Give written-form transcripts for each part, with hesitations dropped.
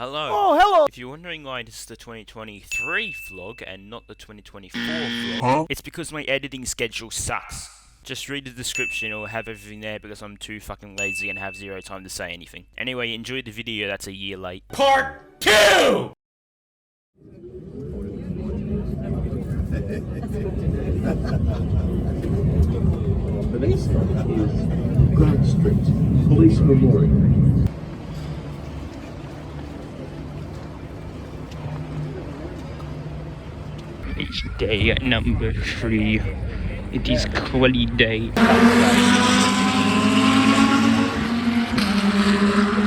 Hello. Oh, hello. If you're wondering why this is the 2023 vlog and not the 2024 vlog, it's because my editing schedule sucks. Just read the description, it'll have everything there because I'm too fucking lazy and have zero time to say anything. Anyway, enjoy the video that's a year late. Part 2! The next stop is Grant Street, Police Memorial. It's day number 3. It is quality day.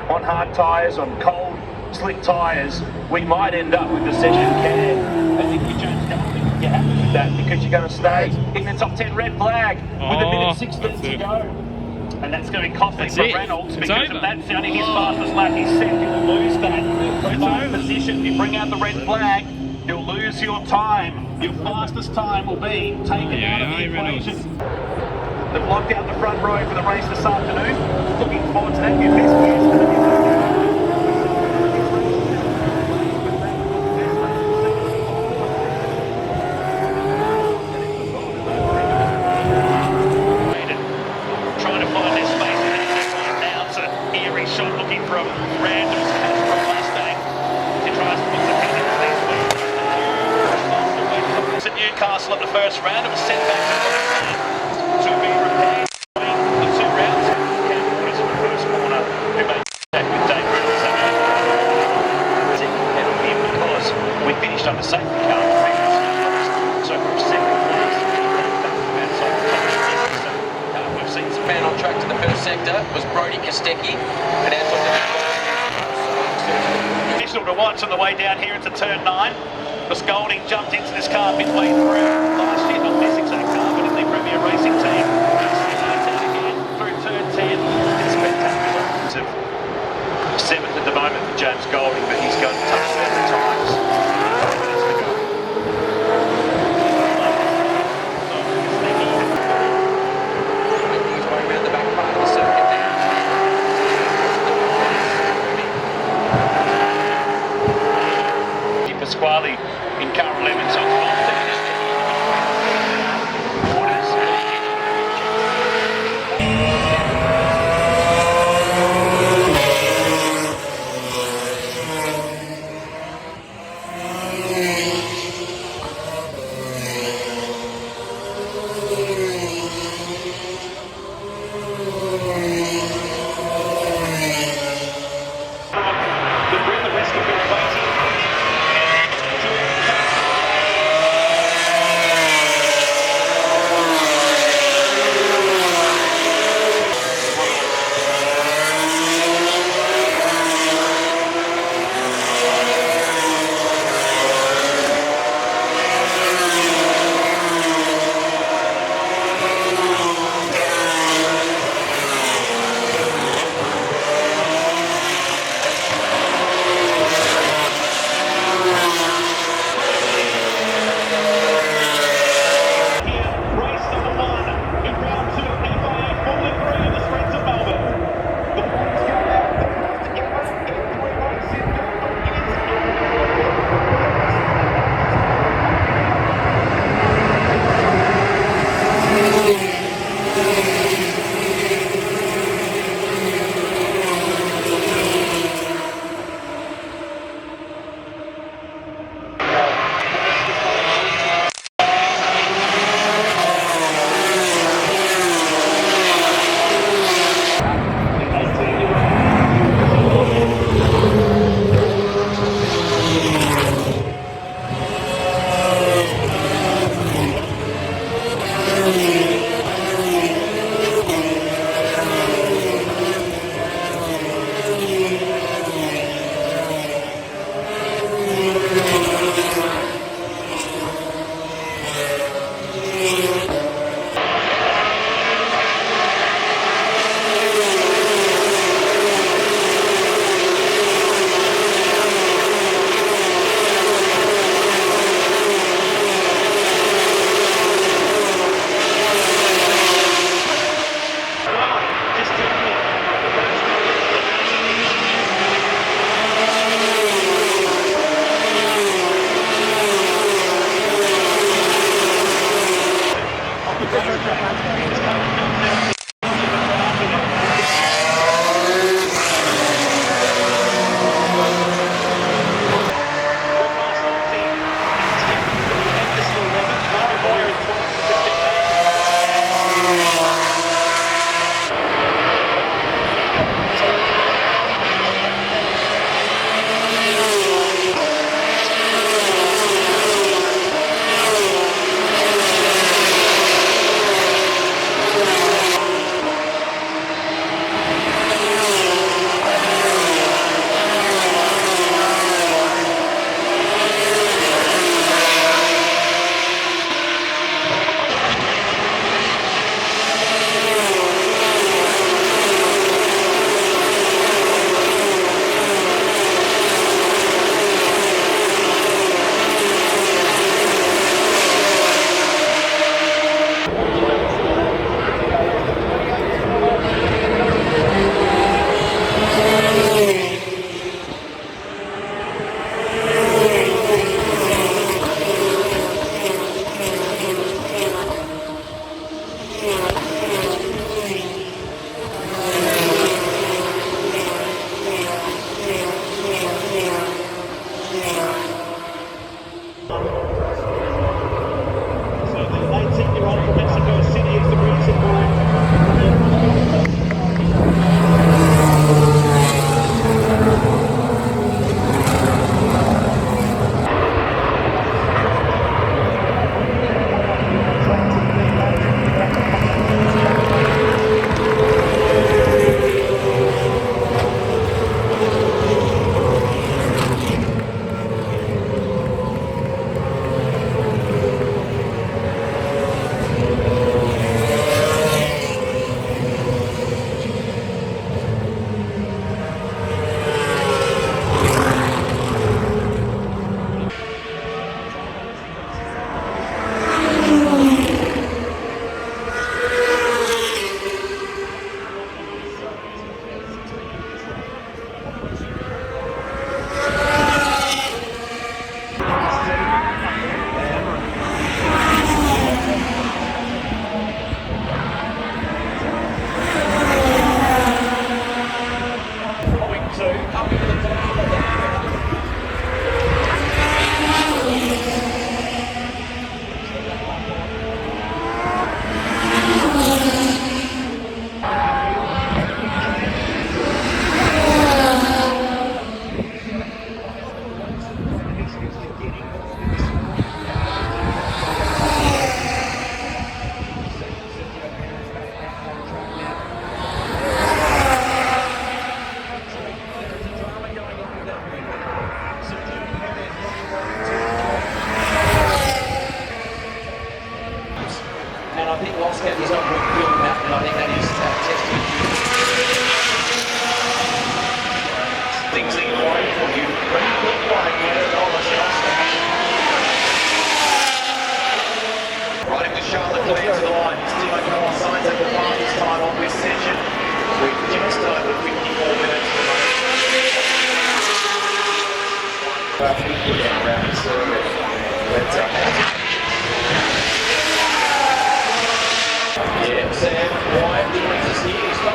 On hard tyres, on cold, slick tyres, we might end up with the session care. I think you James Darling, you're happy with that because you're going to stay in the top 10 red flag with a minute 16 to go. And that's going to be costly for Reynolds because if that's only his fastest lap, he's set, he'll lose that. By position, you bring out the red flag, you'll lose your time. Your fastest time will be taken out of the equation. They've locked out the front row for the race this afternoon. Looking forward to that. Your best guess. Trying to find their space now. It's an eerie shot looking from Randall's catch from Mustang. He tries to put the pin into these wheels. At Newcastle at the first round, it was sent back to be repaired the 2 rounds. Cam Waters in the first corner, who made that with Dave Reynolds. Penalty because we finished under safety car. So from second place, we've seen some man on track to the first sector was Brody Kostecki and Anton. Additional to watch on the way down here into turn 9. Because Golding jumped into this car midway through last year, not this exact car, but in the Premier Racing team. Again through turn 10. It's spectacular. 7th at the moment for James Golding, but he's got to touch about the times. 5 minutes to go. He's going around the back part of the circuit now. Pasquale in car 11, so he's not feeling that, and I think that is testing. Things that you like for you. Riding with Charlotte clear to the line. Still like no signs of the fastest time on this session. We've just over 54 minutes. Around the circuit. Yeah, Sam, Wyatt joins us here. He's got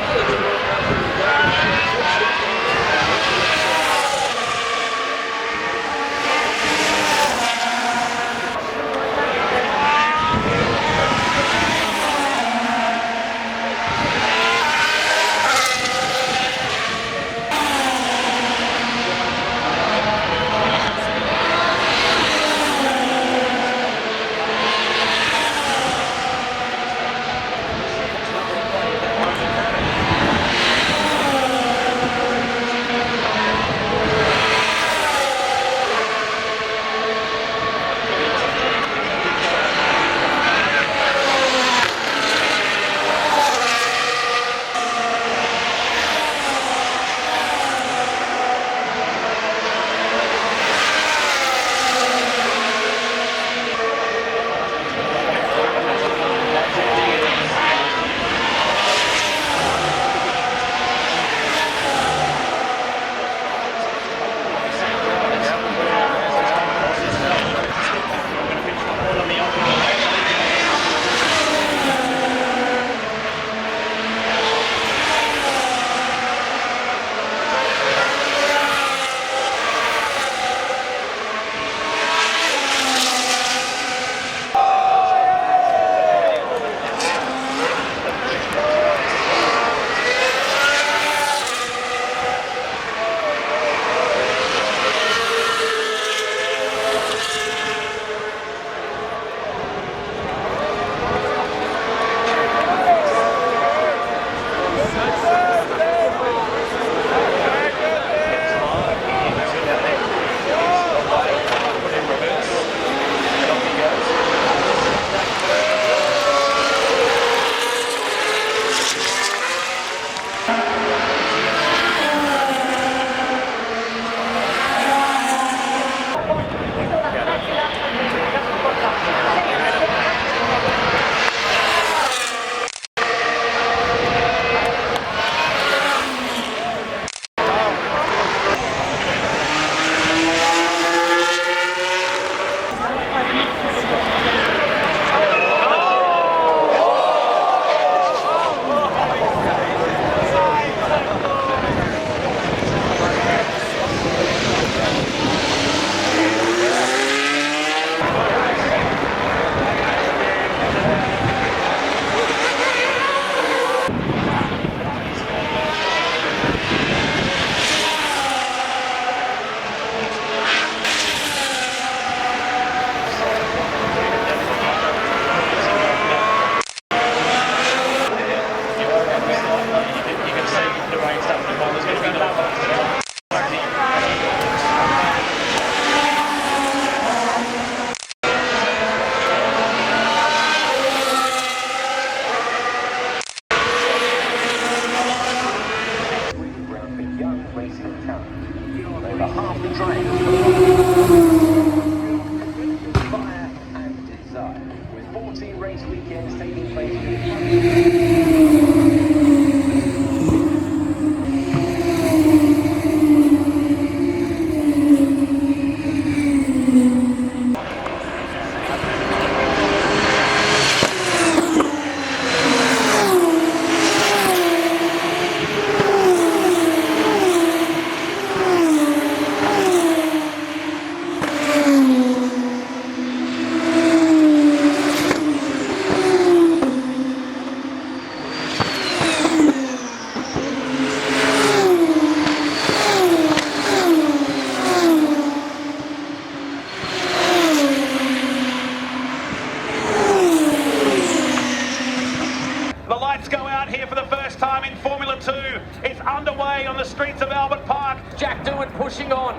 pushing on.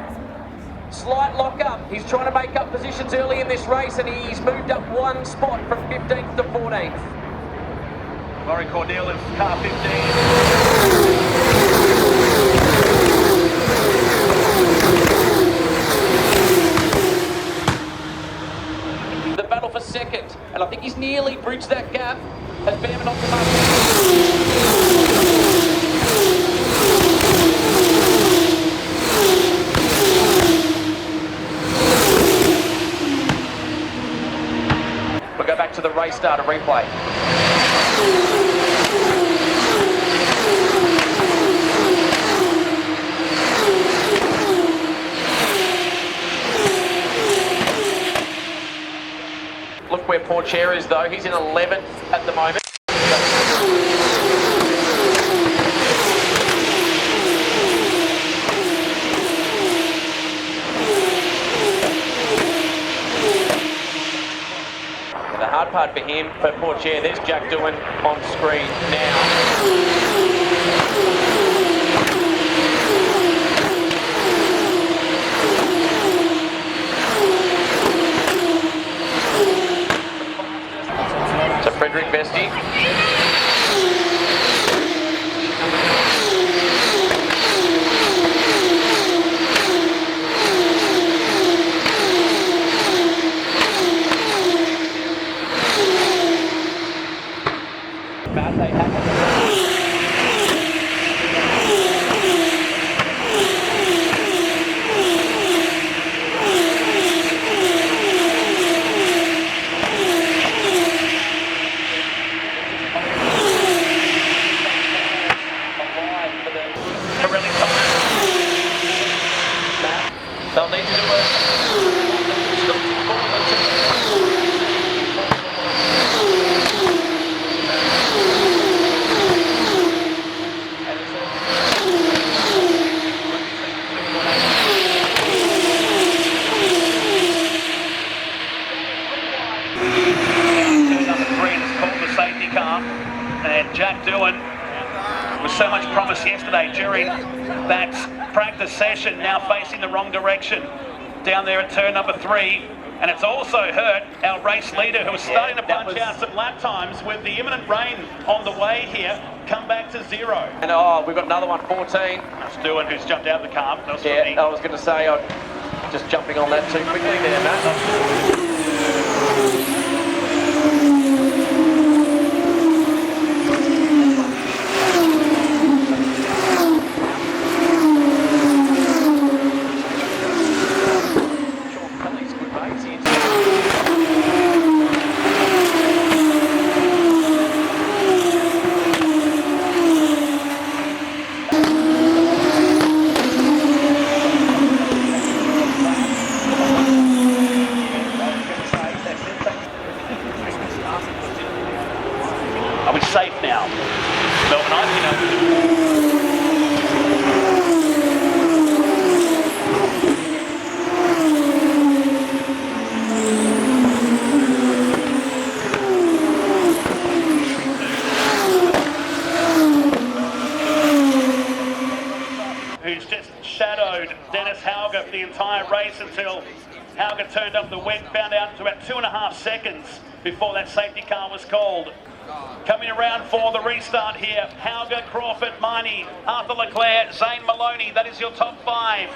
Slight lock-up. He's trying to make up positions early in this race, and he's moved up one spot from 15th to 14th. Laurie Cornell in car 15. The battle for second, and I think he's nearly bridged that gap as Behrman off the mark. We'll go back to the race data replay. Look where Porcher is though, he's in 11th at the moment. The hard part for him, for Porcher, there's Jack Doohan on screen now. So Frederick Vesti. Bad day happened. They'll need to do number 3 is called the safety car, and Jack Doohan with so much promise yesterday during that practice session, now facing the wrong direction down there at turn number 3, and it's also hurt our race leader who was starting to punch out some lap times with the imminent rain on the way here, come back to 0. And we've got another one, 14. That's Doohan who's jumped out of the car. I was going to say, I'm just jumping on that too quickly there, Matt. Are we safe now? Melbourne, who's just shadowed Dennis Hauger for the entire race until Hauger turned up the wet, found out to about 2.5 seconds before that safety car was called. Coming around for the restart here, Hauger, Crawford, Miney, Arthur Leclerc, Zane Maloney, that is your top 5.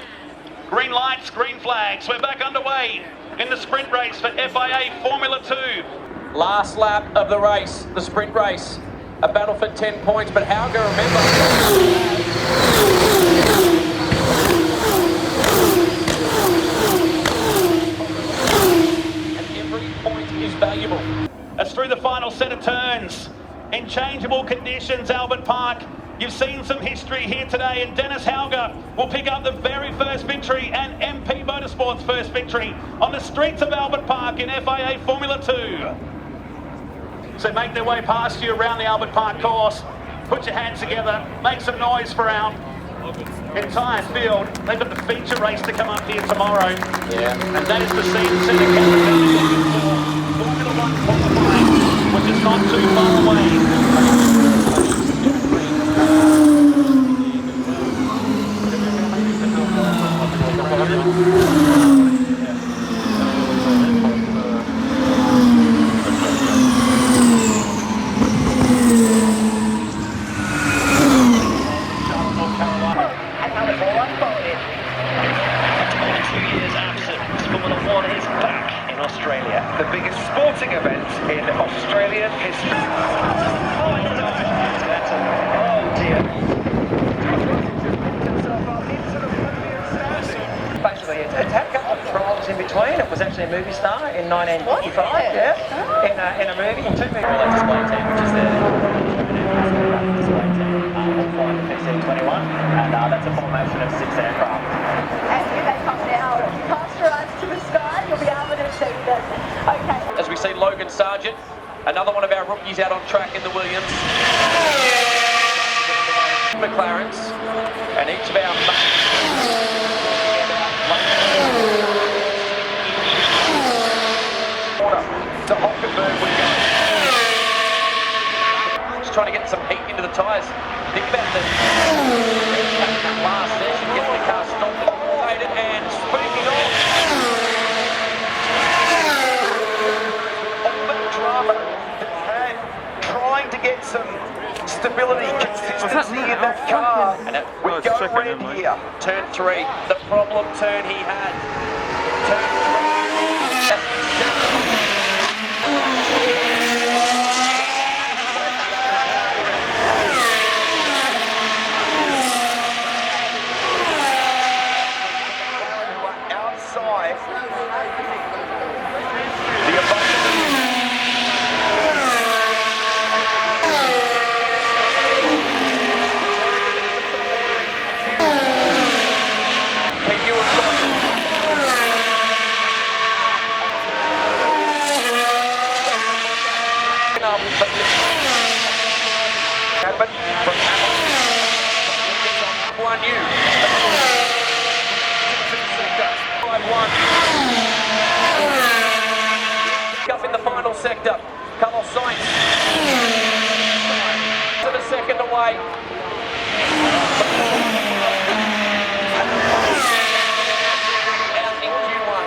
Green lights, green flags, we're back underway in the sprint race for FIA Formula 2. Last lap of the race, the sprint race, a battle for 10 points, but Hauger, remember... valuable. As through the final set of turns, in changeable conditions, Albert Park, you've seen some history here today, and Dennis Hauger will pick up the very first victory and MP Motorsports' first victory on the streets of Albert Park in FIA Formula 2. So make their way past you around the Albert Park course, put your hands together, make some noise for our entire field. They've got the feature race to come up here tomorrow. Yeah. And that is the scene setting for Formula 1 qualifying, which is not too far away. Australia, the biggest sporting event in Australian history. Oh dear. Basically, it's had a couple of trials in between. It was actually a movie star in 1955, yeah, in a movie, in two movies. Like display team, which is the display team, all flying the PC-21, and that's a formation of 6 aircraft. And when they come down, pasteurize to the sky, you'll be able to see them. Okay. As we see Logan Sargent, another one of our rookies out on track in the Williams. McLarens, and each of our to Hockenberg we go. Just trying to get some heat into the tyres. Think about the last session, getting the car stopped and speaking of all that drama and trying to get some stability, consistency in that car. And we go red here. Turn 3, the problem turn he had. Turn 3. Outside. The but from one you. 5-1. Up in the final sector. Carlos Sainz. To the second away. Out in Q1.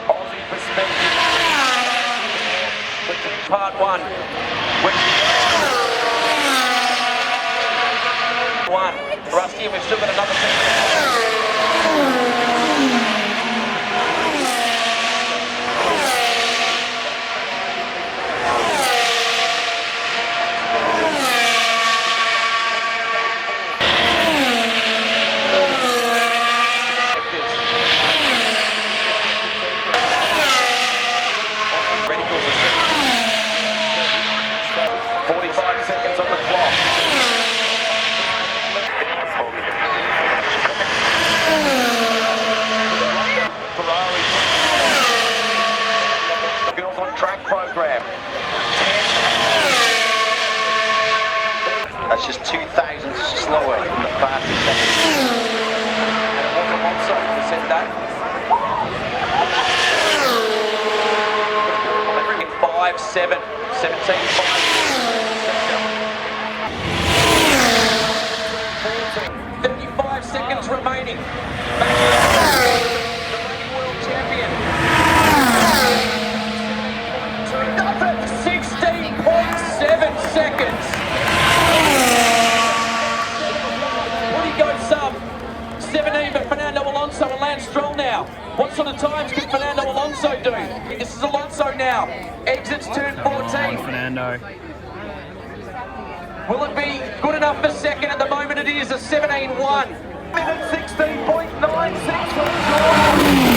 Aussie perspective. Part 1. Rusty, we've still got another second. That's just 2 thousandths slower than the fastest second. And it wasn't Honske who said that. 5-7, 17-5. 35 seconds remaining. The reigning world champion. 16.7 seconds. Sub 17, but Fernando Alonso and Lance Stroll now. What sort of times can Fernando Alonso do? This is Alonso now. Exits turn 14. Fernando. Will it be good enough for second? At the moment it is a 17-1. Minute 16.96.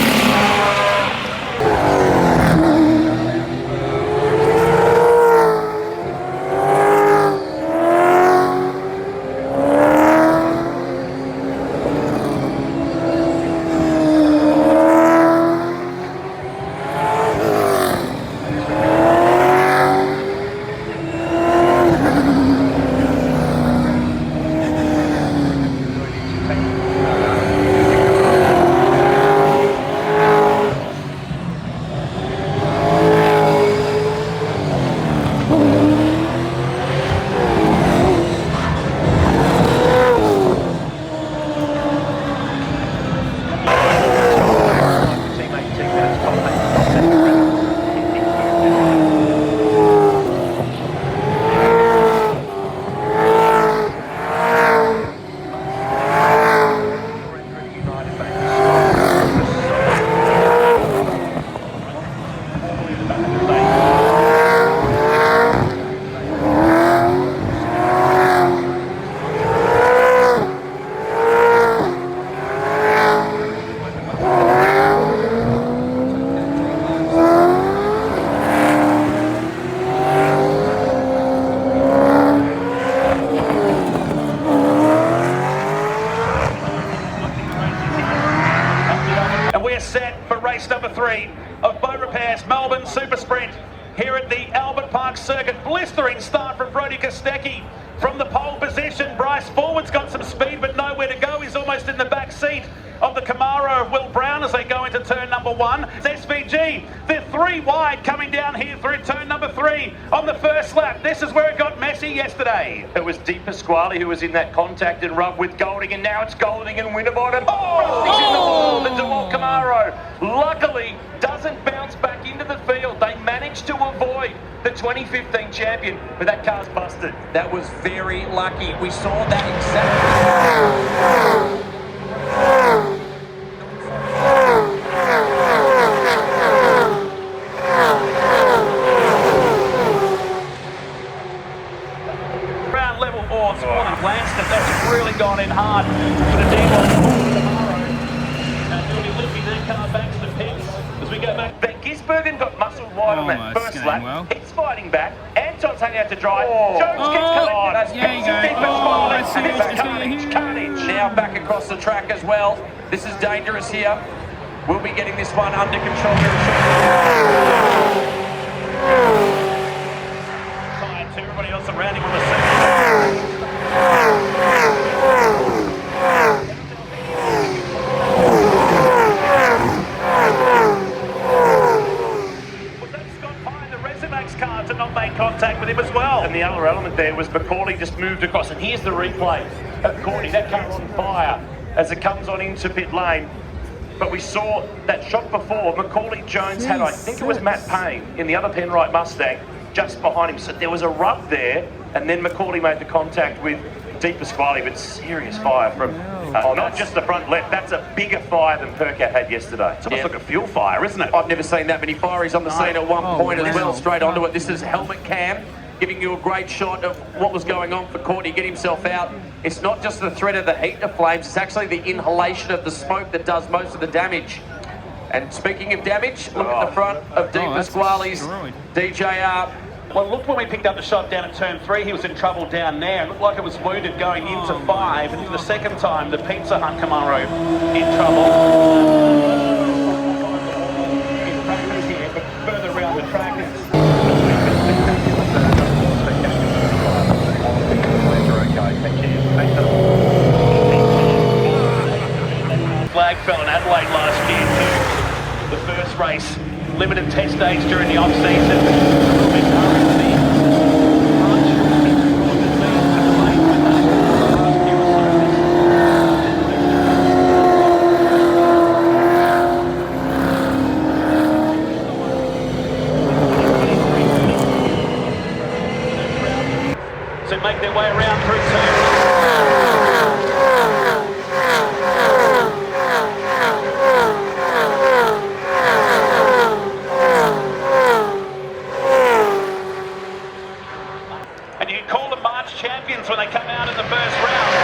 race number 3 of Boat Repairs Melbourne Super Sprint here at the Albert Park Circuit. Blistering start from Brody Kostecki from the pole position. Bryce Forward's got some speed but nowhere to go. He's almost in the back seat of the Camaro of Will Brown as they go into turn number 1. It's SVG, they're 3 wide coming down here through turn number 3 on the first lap. This is where it got messy yesterday. It was Di Pasquale who was in that contact and rub with Golding, and now it's Golding and Winterbottom. He's in the wall, the DeWalt Camaro. Luckily, doesn't bounce back into the field. They managed to avoid the 2015 champion, but that car's busted. That was very lucky. We saw that exactly. Ground level odds more than Lanston. That's really gone in hard for the DeWalt Camaro. And he'll be lifting that car back to the pits as we go back. But Gisbergen got muscled wide on that first lap. Well. He's fighting back. Anton's hanging out to dry. Jones gets collected. There you go. And it's carnage. Now back across the track as well. This is dangerous here. We'll be getting this one under control here Tired to everybody else around him on the second. Was that Scott Pine, the Resimax car, to not make contact with him as well? And the other element there was Macaulay just moved across, and here's the replay of Courtney. That car on fire as it comes on into pit lane. But we saw that shot before. Macaulay Jones had, I think it was Matt Payne in the other Penrite Mustang just behind him. So there was a rub there, and then Macaulay made the contact with Di Pasquale, but serious fire from not just the front left. That's a bigger fire than Percat had yesterday. It's almost like a fuel fire, isn't it? I've never seen that many fireys on the scene at one point as well, straight onto it. This is helmet cam, giving you a great shot of what was going on for Courtney, get himself out. It's not just the threat of the heat of flames, it's actually the inhalation of the smoke that does most of the damage. And speaking of damage, look at the front of Di Pasquale's DJR. Well, look, when we picked up the shot down at turn 3, he was in trouble down there. It looked like it was wounded going into 5, and for the second time, the Pizza Hut Camaro in trouble. In practice here, but further around the track, flag fell in Adelaide last year too. The first race, limited test days during the off-season. So make their way around through turn. And you can call them March champions when they come out in the first round.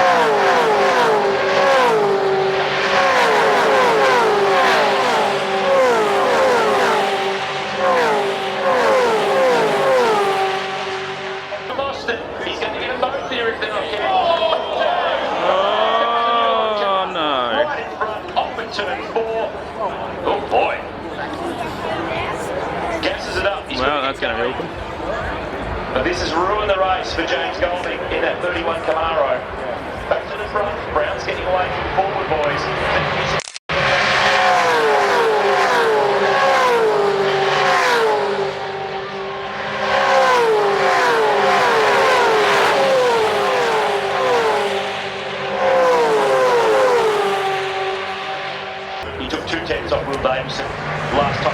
Boston, he's going to get a both here if they're not careful. Oh, no. Right in front, off at turn 4. Oh boy. Gasses it up. Well, that's going to help him. But this has ruined the race for James Golding in that 31 Camaro. Back to the front, Brown's getting away from forward, boys. He took 2 tenths off Will Davison last time.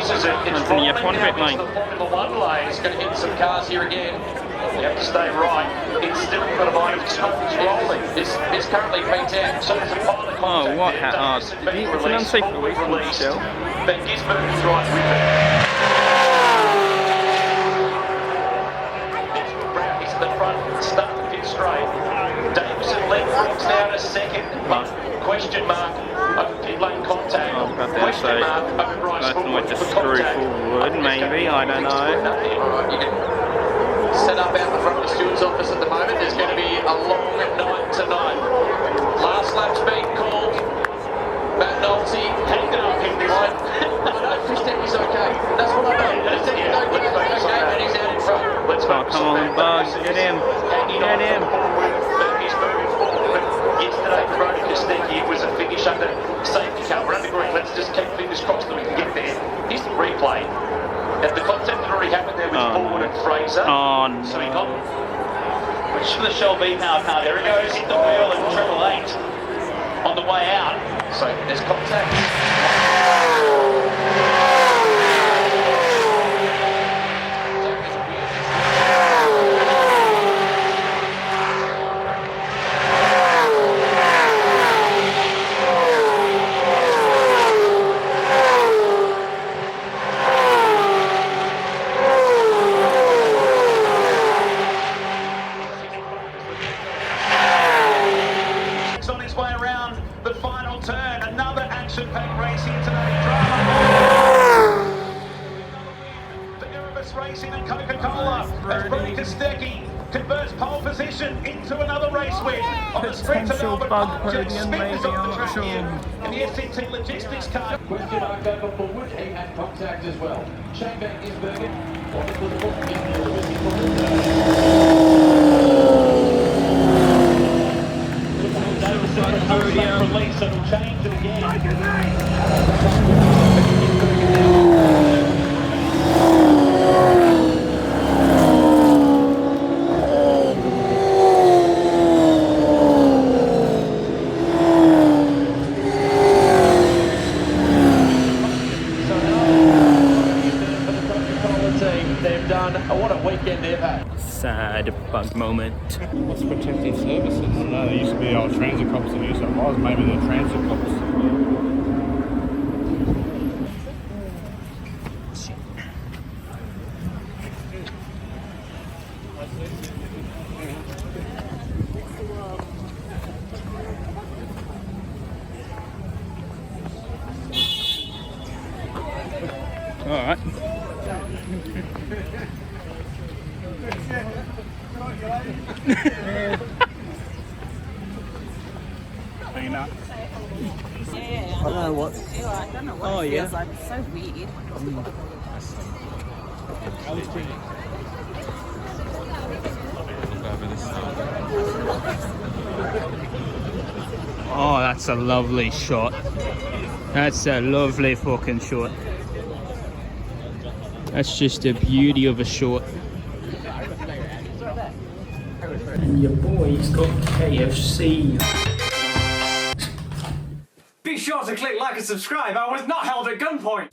uses it. It's Anthony, you have one bit, rolling mate. out into the Formula 1 lane. It's going to hit some cars here again. You have to stay right. It's still got a mind of smoke. It's rolling. It's currently P10. So there's a pile of contact Oh, what? there. It's an unsafe release from Shell. But Gisberg's right with it. He's at the front, start the pit straight. Davison leapfrogs down a second. Question mark over pit lane contact. Oh, about to Question say, mark over Bryce that's Fullwood not just for screw contact. forward, maybe, I don't know. Alright, you can set up out the front of the steward's office at the moment. There's going to be a long night tonight. Last lap's being called. Matt Nolte, hang it up, him this one. Chris Stepney's okay. That's what I know. Chris Stepney's okay, and he's out in front. Let's Oh, come on, Bug, get him. Get him. He's moving forward. But yesterday, Veronica Sneaky, it was a finish under safety car. We're under green. Let's just keep fingers crossed that we can get there. Here's the replay. And the contact that already happened there with Forward and Fraser. Oh, no. So he got. Which for the Shell V-Power car. There he goes. Hit the wheel at 888 on the way out. So there's contact. On his way around the final turn, another action-packed race here today. For Erebus Racing and Coca-Cola, as Brody Kostecki converts pole position into another race win on the sprint to Melbourne. Jet Smith is on the track here in the SCT Logistics car. Question mark over forward. He had contact as well. Shane Van Gisbergen on the football in the Release, it'll change it again. They've done what a weekend they've had. Sad Bug moment. What's protective services? I don't know, there used to be old transit cops in New South Wales, maybe they're transit cops. Alright. Clean up. I don't know what. I don't know what it feels like. It's so weird. Oh, that's a lovely shot. That's a lovely fucking shot. That's just a beauty of a shot. And your boy's got KFC. Be sure to click like and subscribe. I was not held at gunpoint.